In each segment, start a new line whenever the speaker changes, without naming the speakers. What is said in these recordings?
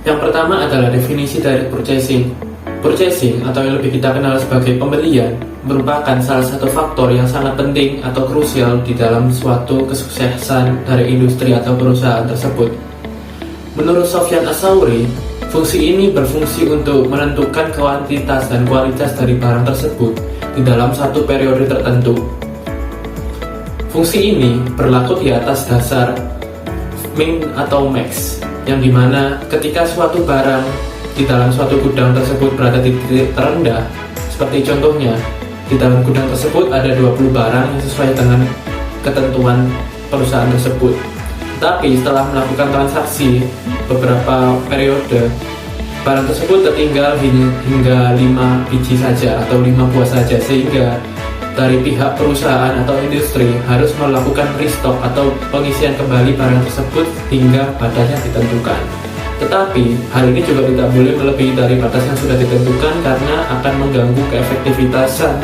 Yang pertama adalah definisi dari purchasing. Purchasing, atau yang lebih kita kenal sebagai pembelian, merupakan salah satu faktor yang sangat penting atau krusial di dalam suatu kesuksesan dari industri atau perusahaan tersebut. Menurut Sofyan Asauri, fungsi ini berfungsi untuk menentukan kuantitas dan kualitas dari barang tersebut di dalam satu periode tertentu. Fungsi ini berlaku di atas dasar min atau max, yang dimana ketika suatu barang di dalam suatu gudang tersebut berada di titik terendah, seperti contohnya di dalam gudang tersebut ada 20 barang yang sesuai dengan ketentuan perusahaan tersebut. Tapi setelah melakukan transaksi beberapa periode, barang tersebut tertinggal hingga 5 biji saja atau 5 buah saja, sehingga dari pihak perusahaan atau industri harus melakukan restock atau pengisian kembali barang tersebut hingga batasnya ditentukan. Tetapi hal ini juga tidak boleh melebihi dari batas yang sudah ditentukan karena akan mengganggu keefektivitasan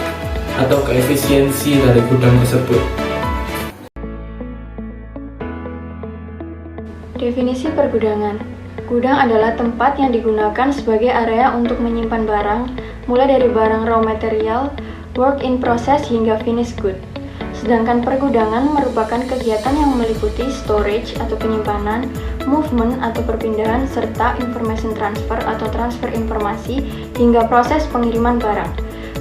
atau keefisiensi dari gudang tersebut.
Definisi pergudangan. Gudang adalah tempat yang digunakan sebagai area untuk menyimpan barang, mulai dari barang raw material, work in process hingga finished good. Sedangkan pergudangan merupakan kegiatan yang meliputi storage atau penyimpanan, movement atau perpindahan, serta information transfer atau transfer informasi hingga proses pengiriman barang.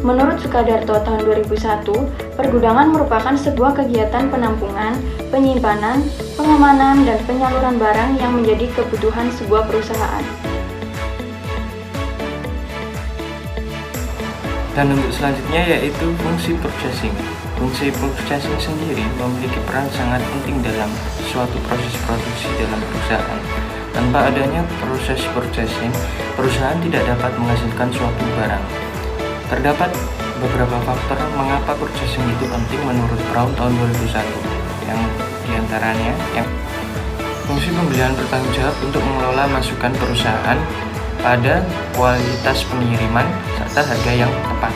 Menurut Sukadarto tahun 2001, pergudangan merupakan sebuah kegiatan penampungan, penyimpanan, pengamanan, dan penyaluran barang yang menjadi kebutuhan sebuah perusahaan.
Dan untuk selanjutnya yaitu fungsi purchasing. Fungsi purchasing sendiri memiliki peran sangat penting dalam suatu proses produksi dalam perusahaan. Tanpa adanya proses purchasing, perusahaan tidak dapat menghasilkan suatu barang. Terdapat beberapa faktor mengapa purchasing itu penting menurut Brown tahun 2001. Yang diantaranya, fungsi pembelian bertanggung jawab untuk mengelola masukan perusahaan pada kualitas pengiriman serta harga yang tepat,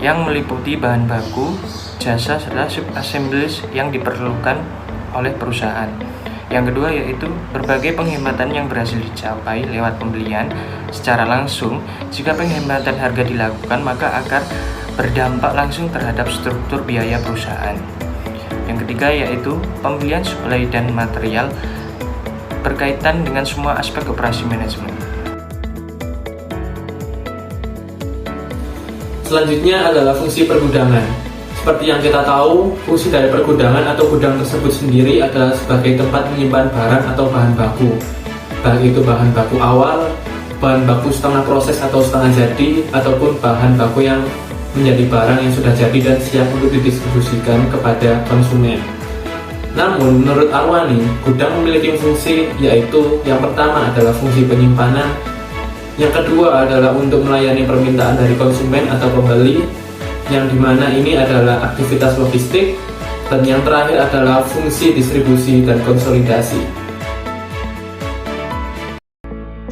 yang meliputi bahan baku, jasa, serta sub-assemblies yang diperlukan oleh perusahaan. Yang kedua yaitu berbagai penghematan yang berhasil dicapai lewat pembelian secara langsung. Jika penghematan harga dilakukan, maka akan berdampak langsung terhadap struktur biaya perusahaan. Yang ketiga yaitu pembelian suplai dan material berkaitan dengan semua aspek operasi manajemen.
Selanjutnya adalah fungsi pergudangan. Seperti yang kita tahu, fungsi dari pergudangan atau gudang tersebut sendiri adalah sebagai tempat menyimpan barang atau bahan baku. Baik itu bahan baku awal, bahan baku setengah proses atau setengah jadi, ataupun bahan baku yang menjadi barang yang sudah jadi dan siap untuk didistribusikan kepada konsumen. Namun, menurut Arwani, gudang memiliki fungsi, yaitu yang pertama adalah fungsi penyimpanan, yang kedua adalah untuk melayani permintaan dari konsumen atau pembeli, yang dimana ini adalah aktivitas logistik, dan yang terakhir adalah fungsi distribusi dan konsolidasi.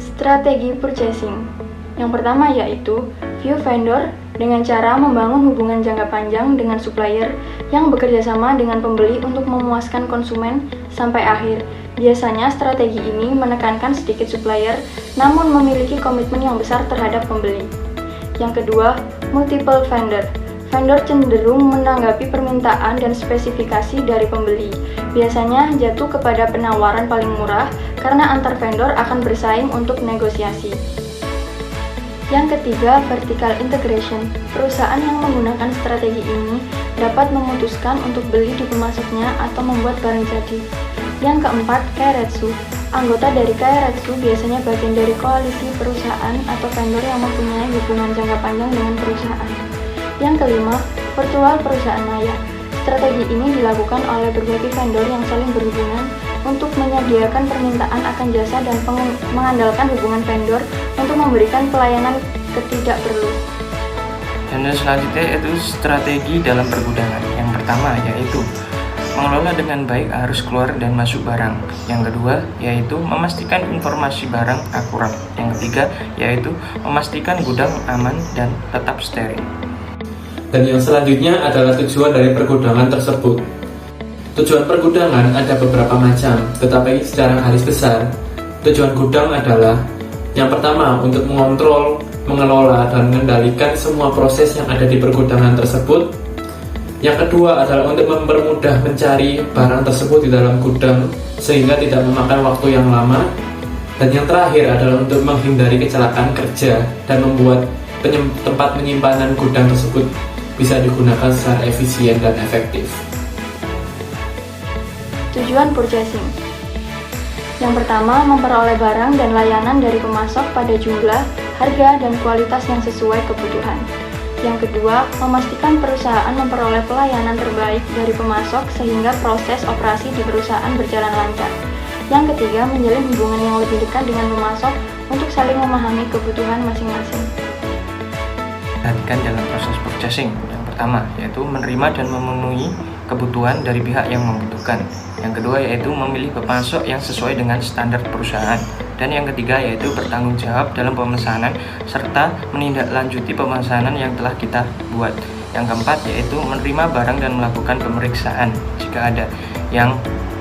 Strategi purchasing. Yang pertama yaitu view vendor dengan cara membangun hubungan jangka panjang dengan supplier yang bekerja sama dengan pembeli untuk memuaskan konsumen sampai akhir. Biasanya strategi ini menekankan sedikit supplier namun memiliki komitmen yang besar terhadap pembeli. Yang kedua, multiple vendor. Vendor cenderung menanggapi permintaan dan spesifikasi dari pembeli. Biasanya jatuh kepada penawaran paling murah karena antar vendor akan bersaing untuk negosiasi. Yang ketiga, vertical integration. Perusahaan yang menggunakan strategi ini dapat memutuskan untuk beli di pemasoknya atau membuat barang jadi. Yang keempat, keiretsu. Anggota dari keiretsu biasanya bagian dari koalisi perusahaan atau vendor yang mempunyai hubungan jangka panjang dengan perusahaan. Yang kelima, virtual perusahaan maya. Strategi ini dilakukan oleh berbagai vendor yang saling berhubungan untuk menyediakan permintaan akan jasa dan mengandalkan hubungan vendor untuk memberikan pelayanan ketidak perlu.
Dan selanjutnya yaitu strategi dalam pergudangan. Yang pertama yaitu mengelola dengan baik arus keluar dan masuk barang. Yang kedua yaitu memastikan informasi barang akurat. Yang ketiga yaitu memastikan gudang aman dan tetap steril.
Dan yang selanjutnya adalah tujuan dari pergudangan tersebut. Tujuan pergudangan ada beberapa macam, tetapi secara garis besar, Tujuan gudang adalah yang pertama untuk mengontrol, mengelola, dan mengendalikan semua proses yang ada di pergudangan tersebut. Yang kedua adalah untuk mempermudah mencari barang tersebut di dalam gudang sehingga tidak memakan waktu yang lama. Dan yang terakhir adalah untuk menghindari kecelakaan kerja dan membuat tempat penyimpanan gudang tersebut bisa digunakan secara efisien dan efektif.
Tujuan purchasing. Yang pertama, memperoleh barang dan layanan dari pemasok pada jumlah, harga, dan kualitas yang sesuai kebutuhan. Yang kedua, memastikan perusahaan memperoleh pelayanan terbaik dari pemasok sehingga proses operasi di perusahaan berjalan lancar. Yang ketiga, menjalin hubungan yang lebih dekat dengan pemasok untuk saling memahami kebutuhan masing-masing.
Perhatikan dalam proses purchasing. Yang pertama, yaitu menerima dan memenuhi kebutuhan dari pihak yang membutuhkan. Yang kedua, yaitu memilih pemasok yang sesuai dengan standar perusahaan. Dan yang ketiga, yaitu bertanggung jawab dalam pemesanan serta menindaklanjuti pemesanan yang telah kita buat. Yang keempat, yaitu menerima barang dan melakukan pemeriksaan jika ada yang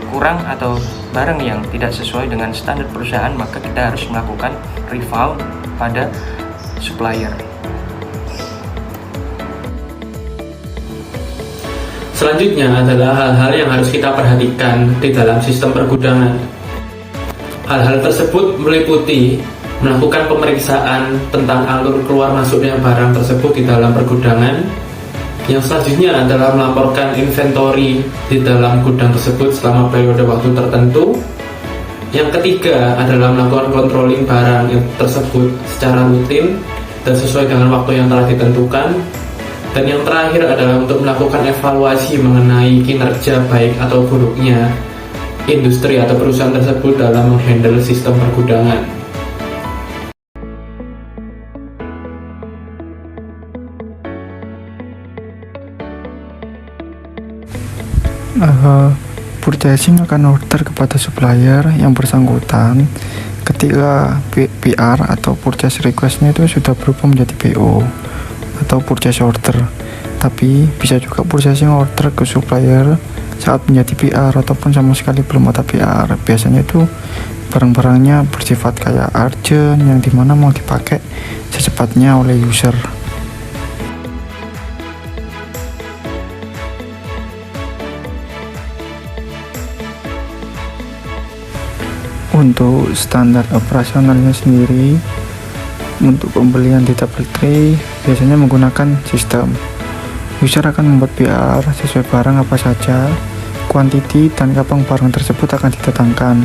kurang atau barang yang tidak sesuai dengan standar perusahaan, maka kita harus melakukan refund pada supplier.
Selanjutnya adalah hal-hal yang harus kita perhatikan di dalam sistem pergudangan. Hal-hal tersebut meliputi melakukan pemeriksaan tentang alur keluar masuknya barang tersebut di dalam pergudangan. Yang selanjutnya adalah melaporkan inventory di dalam gudang tersebut selama periode waktu tertentu. Yang ketiga adalah melakukan controlling barang tersebut secara rutin dan sesuai dengan waktu yang telah ditentukan. Dan yang terakhir adalah untuk melakukan evaluasi mengenai kinerja baik atau buruknya industri atau perusahaan tersebut dalam menghandle sistem pergudangan.
Purchasing akan order kepada supplier yang bersangkutan ketika PR atau purchase request-nya itu sudah berubah menjadi PO atau purchase order. Tapi bisa juga purchasing order ke supplier saat menjadi PR ataupun sama sekali belum ada PR. Biasanya itu barang-barangnya bersifat kayak urgent yang dimana mau dipakai secepatnya oleh user. Untuk standar operasionalnya sendiri, untuk pembelian di DoubleTree biasanya menggunakan sistem user akan membuat PR sesuai barang apa saja, quantity, dan kapan barang tersebut akan didatangkan.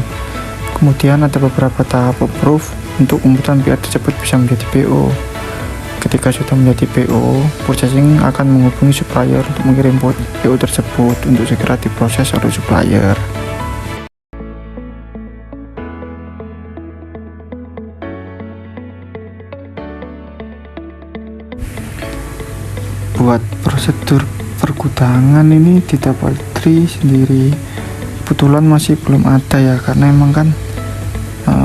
Kemudian ada beberapa tahap approve untuk pembuatan PR tersebut bisa menjadi PO. Ketika sudah menjadi PO, purchasing akan menghubungi supplier untuk mengirim PO tersebut untuk segera diproses oleh supplier. Buat prosedur pergudangan ini di DoubleTree sendiri kebetulan masih belum ada ya, karena emang kan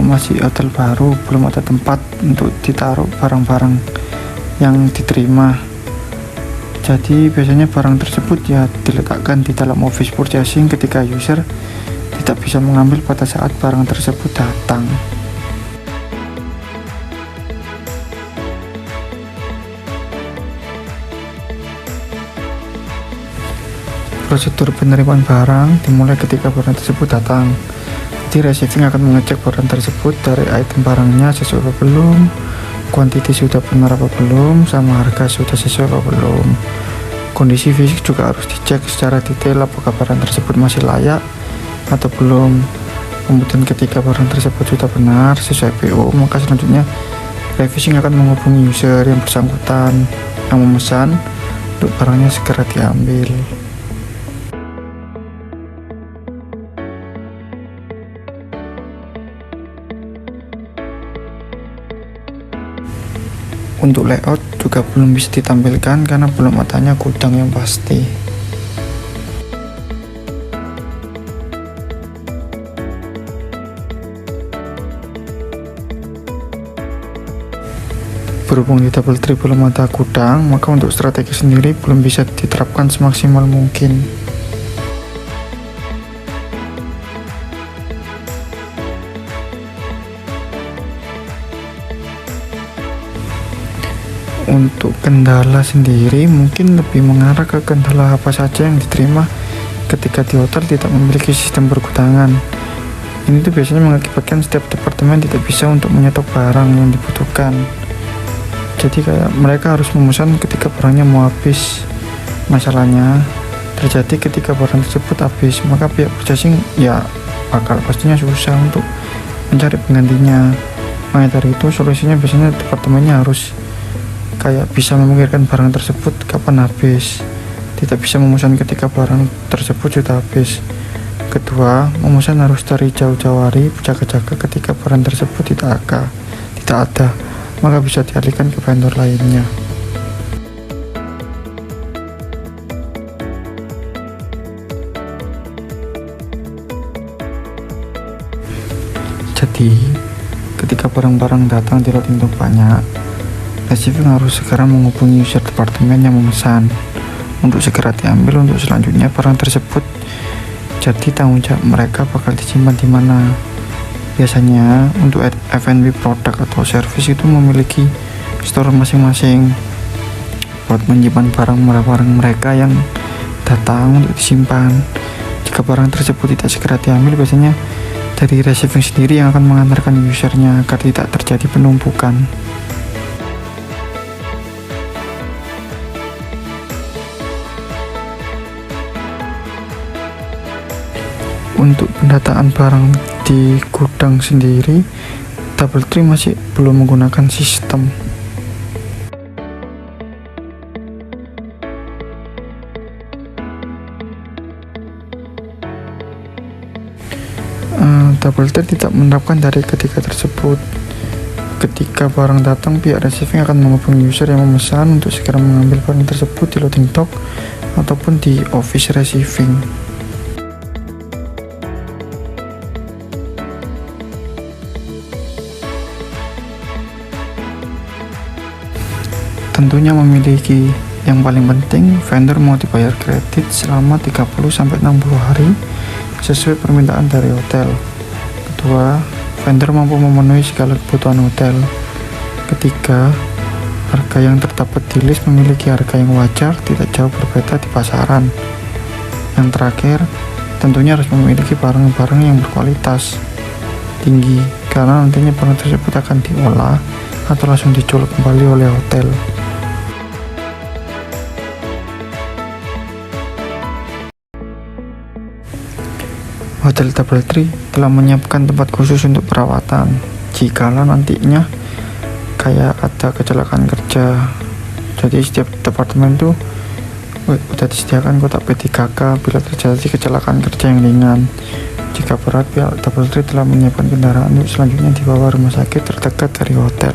masih hotel baru, belum ada tempat untuk ditaruh barang-barang yang diterima. Jadi biasanya barang tersebut ya diletakkan di dalam office purchasing ketika user tidak bisa mengambil pada saat barang tersebut datang. Prosedur penerimaan barang dimulai ketika barang tersebut datang. Jadi receiving akan mengecek barang tersebut dari item barangnya sesuai apa belum, quantity sudah benar apa belum, sama harga sudah sesuai apa belum. Kondisi fisik juga harus dicek secara detail apakah barang tersebut masih layak atau belum. Kemudian ketika barang tersebut sudah benar sesuai PO, maka selanjutnya revising akan menghubungi user yang bersangkutan yang memesan untuk barangnya segera diambil. Untuk layout juga belum bisa ditampilkan karena belum adanya gudang yang pasti. Berhubung di DoubleTree belum ada gudang, maka untuk strategi sendiri belum bisa diterapkan semaksimal mungkin. Untuk kendala sendiri mungkin lebih mengarah ke kendala apa saja yang diterima ketika di hotel tidak memiliki sistem bergutangan. Ini tuh biasanya mengakibatkan setiap departemen tidak bisa untuk menyetok barang yang dibutuhkan. Jadi kayak mereka harus memesan ketika barangnya mau habis. Masalahnya terjadi ketika barang tersebut habis, maka pihak purchasing ya bakal pastinya susah untuk mencari penggantinya. Maka dari itu solusinya biasanya departemennya harus kayak bisa memikirkan barang tersebut kapan habis, tidak bisa memesan ketika barang tersebut sudah habis. Kedua, memesan harus dari jauh-jauh hari, berjaga-jaga ketika barang tersebut tidak ada, maka bisa dialihkan ke vendor lainnya. Jadi, ketika barang-barang datang di loading dock banyak, receiving harus segera menghubungi user departemen yang memesan untuk segera diambil untuk selanjutnya barang tersebut. Jadi tanggung jawab mereka bakal disimpan di mana. Biasanya untuk F&B produk atau service itu memiliki store masing-masing buat menyimpan barang mereka yang datang untuk disimpan. Jika barang tersebut tidak segera diambil, biasanya dari receiving sendiri yang akan mengantarkan usernya agar tidak terjadi penumpukan. Untuk pendataan barang di gudang sendiri, DoubleTree masih belum menggunakan sistem. DoubleTree tidak menerapkan dari ketika tersebut. Ketika barang datang, pihak receiving akan menghubungi user yang memesan untuk segera mengambil barang tersebut di loading dock ataupun di office receiving. Tentunya memiliki yang paling penting, vendor mau dibayar kredit selama 30-60 hari sesuai permintaan dari hotel. Kedua, vendor mampu memenuhi segala kebutuhan hotel. Ketiga, harga yang terdapat di list memiliki harga yang wajar, tidak jauh berbeda di pasaran. Yang terakhir, tentunya harus memiliki barang-barang yang berkualitas tinggi, karena nantinya barang tersebut akan diolah atau langsung dijual kembali oleh hotel. Hotel DoubleTree telah menyiapkan tempat khusus untuk perawatan jikalau nantinya kayak ada kecelakaan kerja. Jadi setiap departemen tuh udah disediakan kotak P3K bila terjadi kecelakaan kerja yang ringan. Jika berat, pihak DoubleTree telah menyiapkan kendaraan untuk selanjutnya dibawa rumah sakit terdekat dari hotel.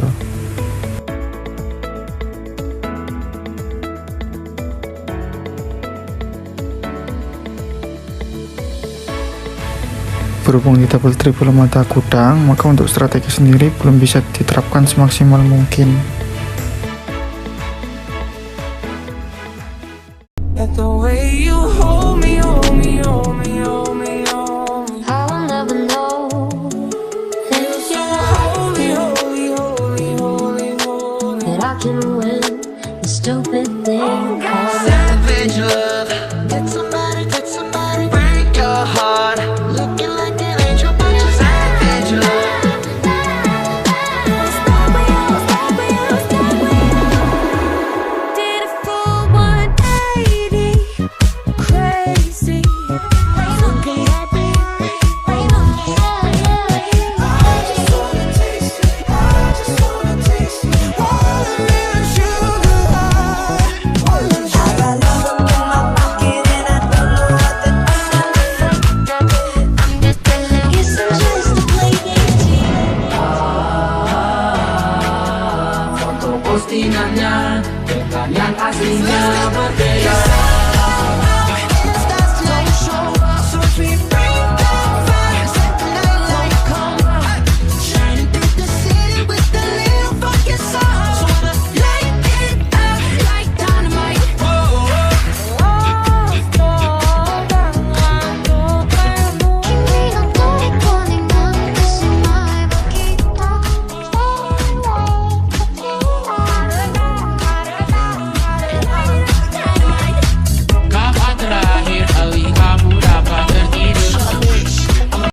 Berhubung di DoubleTree belum ada gudang, maka untuk strategi sendiri belum bisa diterapkan semaksimal mungkin.
Postingannya dengan yang aslinya berbeda.